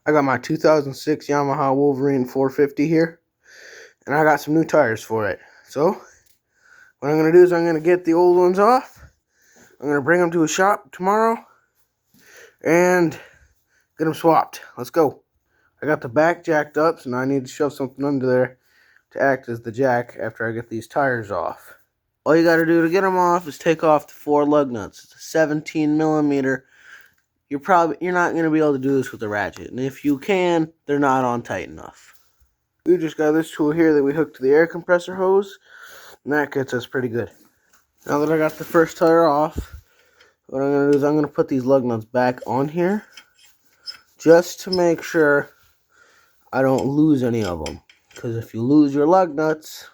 I got my 2006 Yamaha Wolverine 450 here, and I got some new tires for it. So, what I'm going to do is I'm going to get the old ones off. I'm going to bring them to a shop tomorrow and get them swapped. Let's go. I got the back jacked up, so now I need to shove something under there to act as the jack after I get these tires off. All you got to do to get them off is take off the 4 lug nuts. It's a 17 millimeter. You're not going to be able to do this with a ratchet, and if you can, they're not on tight enough. We just got this tool here that we hook to the air compressor hose, and that gets us pretty good. Now that I got the first tire off, what I'm going to do is I'm going to put these lug nuts back on here just to make sure I don't lose any of them. Because if you lose your lug nuts,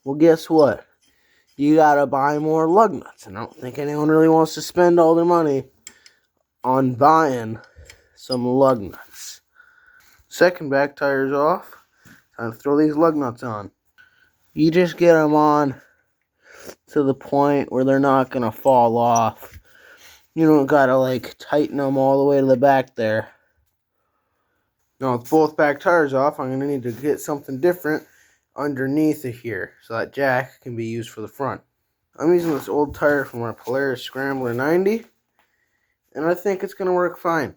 well, guess what? You got to buy more lug nuts, and I don't think anyone really wants to spend all their money on buying some lug nuts. Second back tire's off. Time to throw these lug nuts on. You just get them on to the point where they're not going to fall off. You don't got to like tighten them all the way to the back there. Now with both back tires off, I'm going to need to get something different underneath of here so that jack can be used for the front. I'm using this old tire from our Polaris Scrambler 90, and I think it's going to work fine.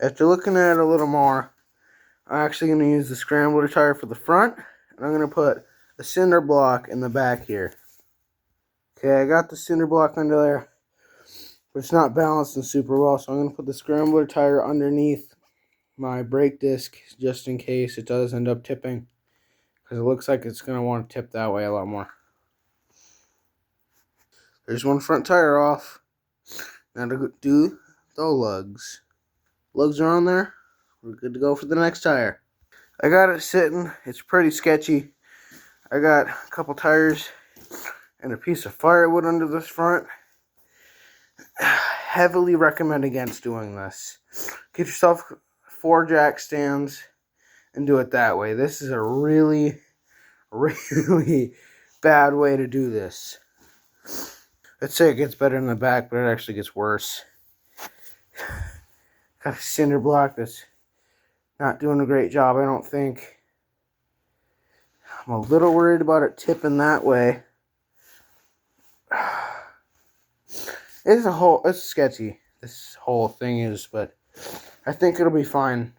After looking at it a little more, I'm actually going to use the Scrambler tire for the front, and I'm going to put a cinder block in the back here. Okay, I got the cinder block under there, but it's not balancing super well, so I'm going to put the Scrambler tire underneath my brake disc just in case it does end up tipping, because it looks like it's going to want to tip that way a lot more. There's one front tire off. Now to do the lugs. Lugs are on there. We're good to go for the next tire. I got it sitting. It's pretty sketchy. I got a couple tires and a piece of firewood under this front. Heavily recommend against doing this. Get yourself 4 jack stands and do it that way. This is a really, really bad way to do this. I'd say it gets better in the back, but it actually gets worse. Got a cinder block that's not doing a great job, I don't think. I'm a little worried about it tipping that way. It's sketchy, this whole thing is, but I think it'll be fine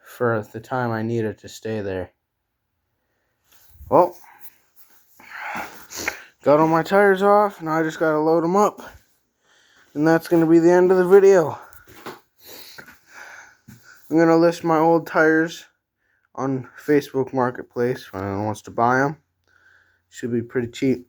for the time I need it to stay there. Well, got all my tires off, now I just gotta load them up. And that's gonna be the end of the video. I'm gonna list my old tires on Facebook Marketplace if anyone wants to buy them. Should be pretty cheap.